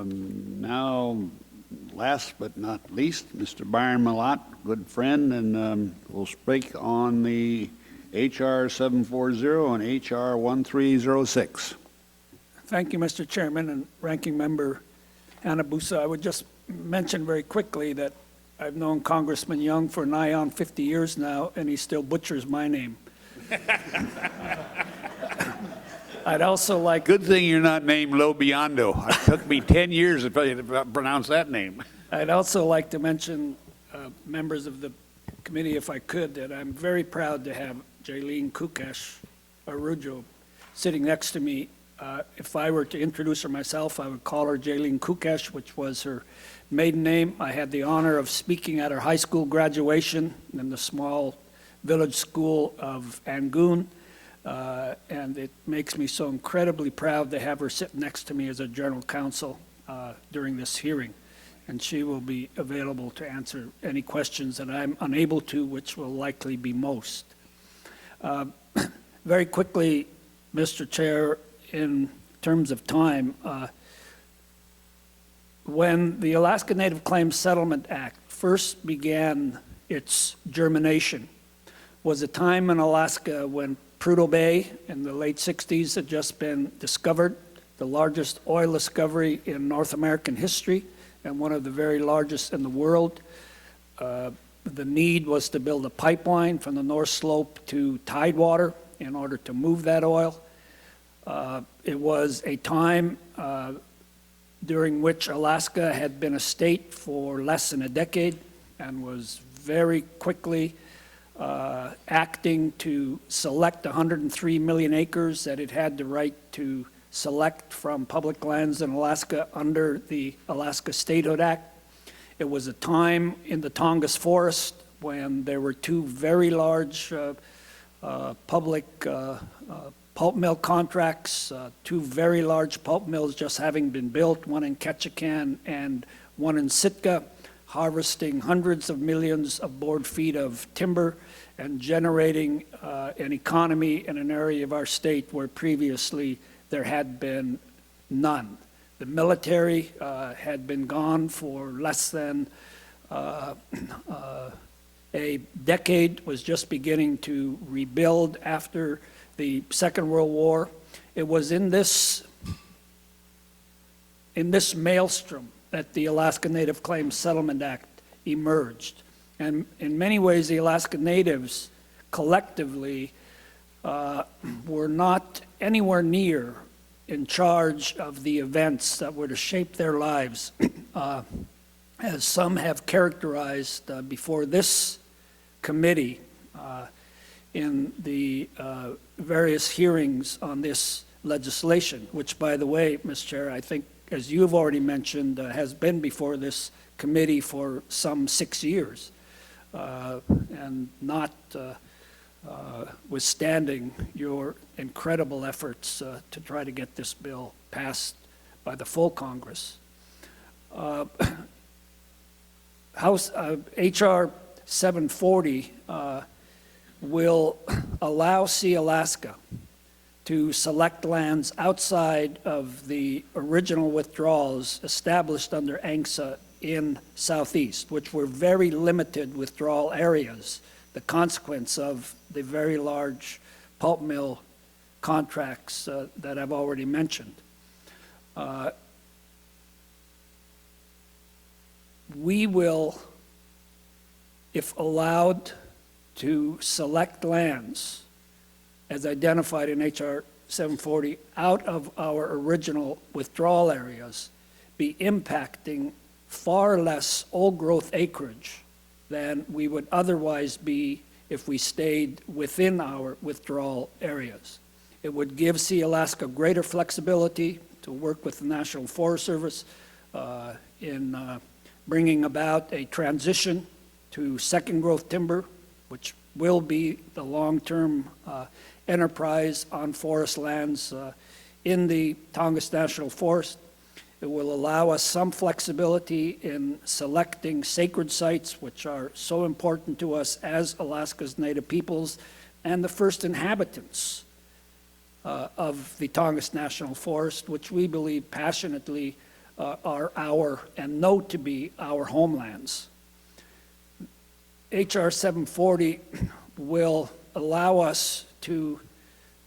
Now, last but not least, Mr. Byron Mallott, good friend, and will speak on the H.R. 740 and H.R. 1306. Thank you, Mr. Chairman and Ranking Member Hanabusa. I would just mention very quickly that I've known Congressman Young for nigh on 50 years now, and he still butchers my name. I'd also like... Good thing you're not named Lobiando. It took me 10 years to pronounce that name. I'd also like to mention, members of the committee, if I could, that I'm very proud to have Jaylene Kukesh Arujo sitting next to me. If I were to introduce her myself, I would call her Jaylene Kukesh, which was her maiden name. I had the honor of speaking at her high school graduation in the small village school of Angoon. And it makes me so incredibly proud to have her sit next to me as a general counsel during this hearing. And she will be available to answer any questions that I'm unable to, which will likely be most. Very quickly, Mr. Chair, in terms of time, when the Alaska Native Claims Settlement Act first began its germination was a time in Alaska when Prudhoe Bay in the late 60s had just been discovered, the largest oil discovery in North American history and one of the very largest in the world. The need was to build a pipeline from the North Slope to Tidewater in order to move that oil. It was a time during which Alaska had been a state for less than a decade and was very quickly acting to select 103 million acres that it had the right to select from public lands in Alaska under the Alaska Statehood Act. It was a time in the Tongass Forest when there were two very large public pulp mill contracts, two very large pulp mills just having been built, one in Ketchikan and one in Sitka, harvesting hundreds of millions of board feet of timber and generating an economy in an area of our state where previously there had been none. The military had been gone for less than a decade, was just beginning to rebuild after the Second World War. It was in this maelstrom that the Alaska Native Claims Settlement Act emerged. And in many ways, the Alaska Natives collectively were not anywhere near in charge of the events that were to shape their lives, as some have characterized before this committee in the various hearings on this legislation, which, by the way, Mr. Chair, I think, as you've already mentioned, has been before this committee for some 6 years, and not withstanding your incredible efforts to try to get this bill passed by the full Congress. H.R. 740 will allow Sealaska to select lands outside of the original withdrawals established under ANCSA in Southeast, which were very limited withdrawal areas, the consequence of the very large pulp mill contracts that I've already mentioned. We will, if allowed to select lands as identified in H.R. 740 out of our original withdrawal areas, be impacting far less old growth acreage than we would otherwise be if we stayed within our withdrawal areas. It would give Sealaska greater flexibility to work with the National Forest Service in bringing about a transition to second growth timber, which will be the long-term enterprise on forest lands in the Tongass National Forest. It will allow us some flexibility in selecting sacred sites, which are so important to us as Alaska's Native peoples and the first inhabitants of the Tongass National Forest, which we believe passionately are our, and know to be our homelands. HR 740 will allow us to,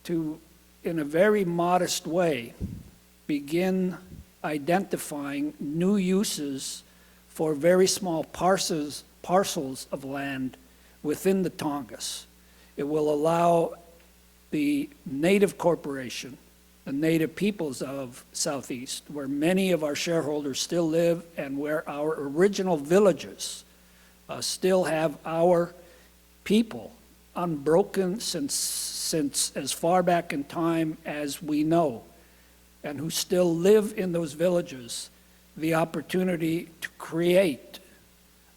in a very modest way, begin identifying new uses for very small parcels of land within the Tongass. It will allow the Native Corporation, the Native peoples of Southeast, where many of our shareholders still live and where our original villages still have our people unbroken since as far back in time as we know, and who still live in those villages, the opportunity to create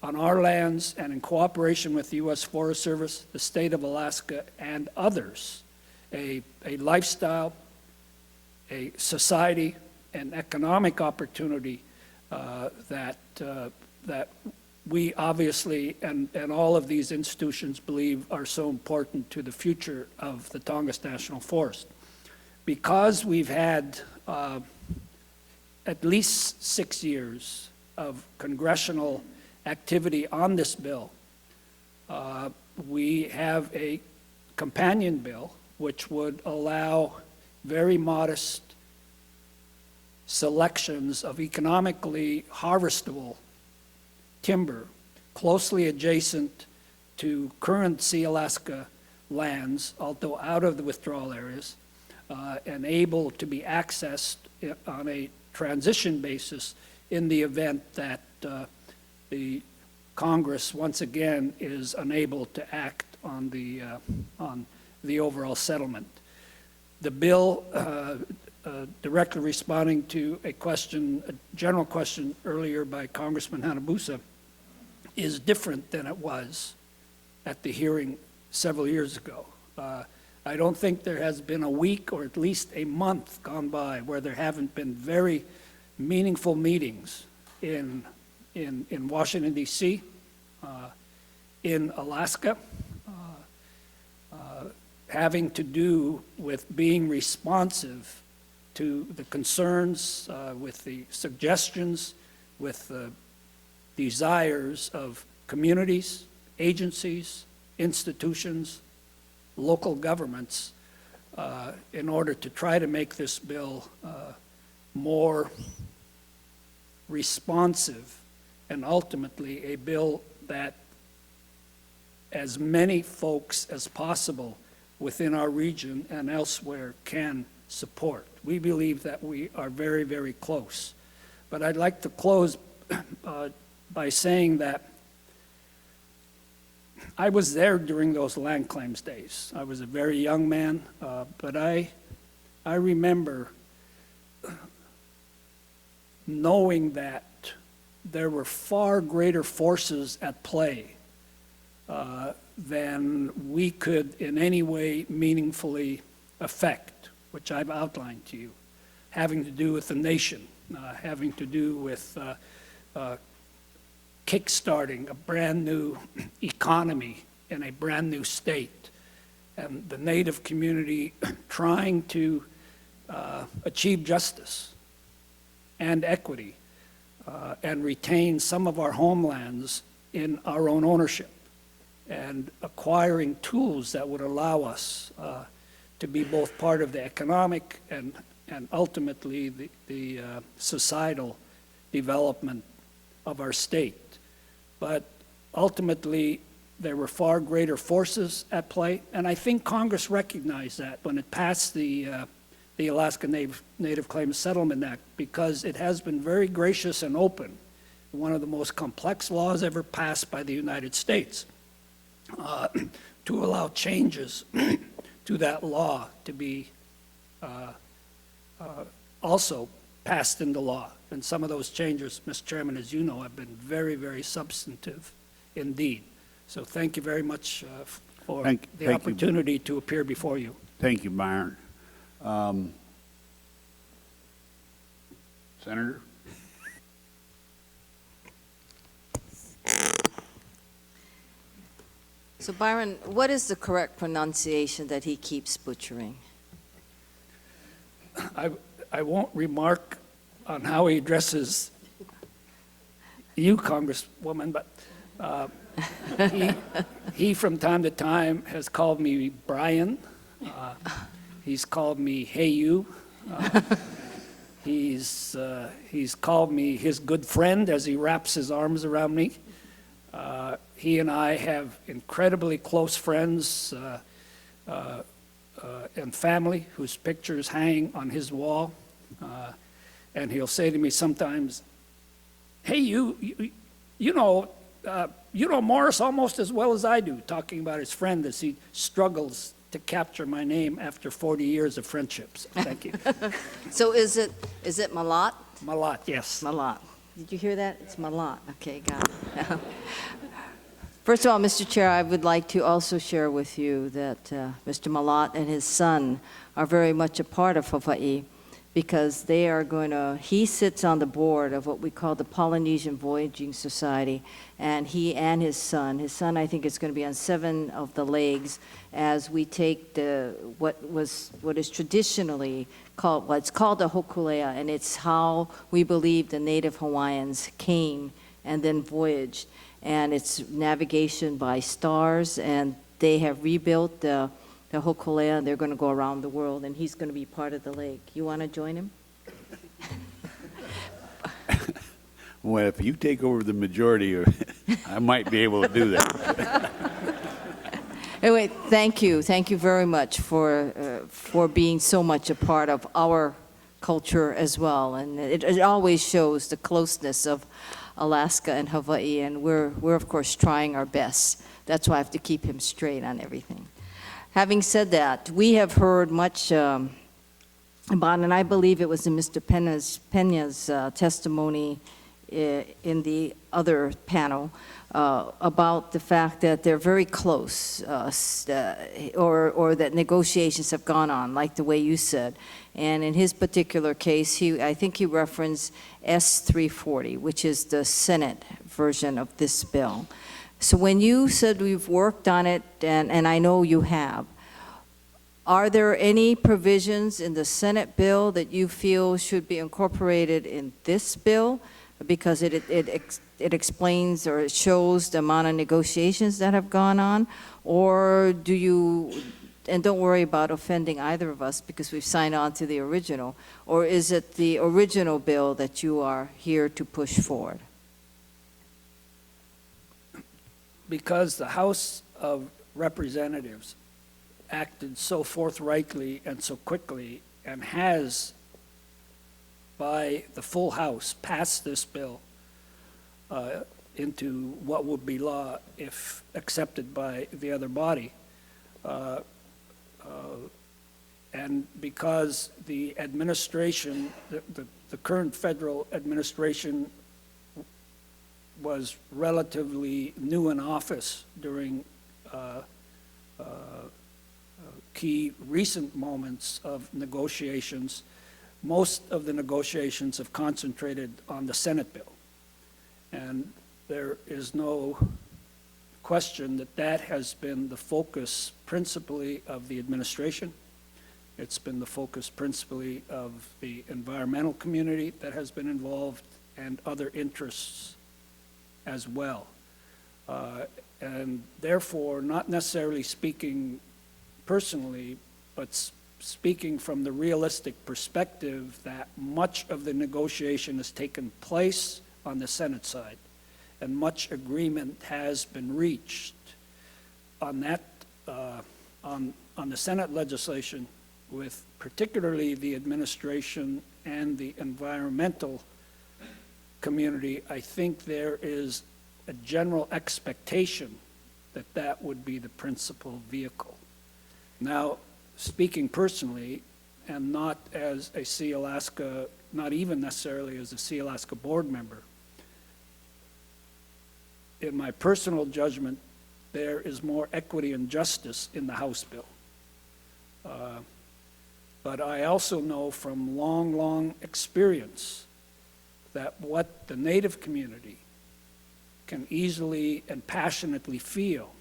on our lands and in cooperation with the U.S. Forest Service, the state of Alaska, and others, a lifestyle, a society, an economic opportunity that we obviously and all of these institutions believe are so important to the future of the Tongass National Forest. Because we've had at least 6 years of congressional activity on this bill, we have a companion bill which would allow very modest selections of economically harvestable timber closely adjacent to current Sealaska lands, although out of the withdrawal areas, and able to be accessed on a transition basis in the event that the Congress once again is unable to act on the overall settlement. The bill, directly responding to a general question earlier by Congressman Hanabusa, is different than it was at the hearing several years ago. I don't think there has been a week or at least a month gone by where there haven't been very meaningful meetings in Washington, D.C., in Alaska, having to do with being responsive to the concerns, with the suggestions, with the desires of communities, agencies, institutions, local governments, in order to try to make this bill more responsive and ultimately a bill that as many folks as possible within our region and elsewhere can support. We believe that we are very, very close. But I'd like to close by saying that I was there during those land claims days. I was a very young man, but I remember knowing that there were far greater forces at play than we could in any way meaningfully affect, which I've outlined to you, having to do with the nation, having to do with kickstarting a brand new economy in a brand new state, and the Native community trying to achieve justice and equity and retain some of our homelands in our own ownership, and acquiring tools that would allow us to be both part of the economic and ultimately the societal development of our state. But ultimately, there were far greater forces at play, and I think Congress recognized that when it passed the Alaska Native Claims Settlement Act, because it has been very gracious and open, one of the most complex laws ever passed by the United States, to allow changes to that law to be also passed into law. And some of those changes, Mr. Chairman, as you know, have been very, very substantive indeed. So thank you very much for the opportunity to appear before you. Thank you, Byron. Senator? So Byron, what is the correct pronunciation that he keeps butchering? I won't remark on how he addresses you, Congresswoman, but he from time to time has called me Brian. He's called me Hey You. He's called me his good friend as he wraps his arms around me. He and I have incredibly close friends and family whose pictures hang on his wall. And he'll say to me sometimes, "Hey, you know Morris almost as well as I do," talking about his friend as he struggles to capture my name after 40 years of friendships. Thank you. So is it Mallott? Mallott, yes. Mallott. Did you hear that? It's Mallott. Okay, got it. First of all, Mr. Chair, I would like to also share with you that Mr. Mallott and his son are very much a part of Hawaii, because they are he sits on the board of what we call the Polynesian Voyaging Society, and he and his son I think is going to be on 7 of the legs as we take what is traditionally called, well, it's called the Hokulea, and it's how we believe the native Hawaiians came and then voyaged, and it's navigation by stars, and they have rebuilt the Hokulea, and they're going to go around the world, and he's going to be part of the lake. You want to join him? Well, if you take over the majority, I might be able to do that. Anyway, thank you. Thank you very much for being so much a part of our culture as well. And it always shows the closeness of Alaska and Hawaii, and we're of course trying our best. That's why I have to keep him straight on everything. Having said that, we have heard much about, and I believe it was in Mr. Pena's testimony in the other panel, about the fact that they're very close, or that negotiations have gone on, like the way you said. And in his particular case, I think he referenced S-340, which is the Senate version of this bill. So when you said we've worked on it, and I know you have, are there any provisions in the Senate bill that you feel should be incorporated in this bill? Because it explains or it shows the amount of negotiations that have gone on? Or do you, and don't worry about offending either of us because we've signed on to the original, or is it the original bill that you are here to push forward? Because the House of Representatives acted so forthrightly and so quickly and has, by the full House, passed this bill into what would be law if accepted by the other body. And because the administration, the current federal administration was relatively new in office during key recent moments of negotiations, most of the negotiations have concentrated on the Senate bill. And there is no question that that has been the focus principally of the administration. It's been the focus principally of the environmental community that has been involved and other interests as well. And therefore, not necessarily speaking personally, but speaking from the realistic perspective that much of the negotiation has taken place on the Senate side, and much agreement has been reached on that, on the Senate legislation, with particularly the administration and the environmental community. I think there is a general expectation that that would be the principal vehicle. Now, speaking personally, and not as a Sealaska, not even necessarily as a Sealaska board member, in my personal judgment, there is more equity and justice in the House bill. But I also know from long experience that what the Native community can easily and passionately feel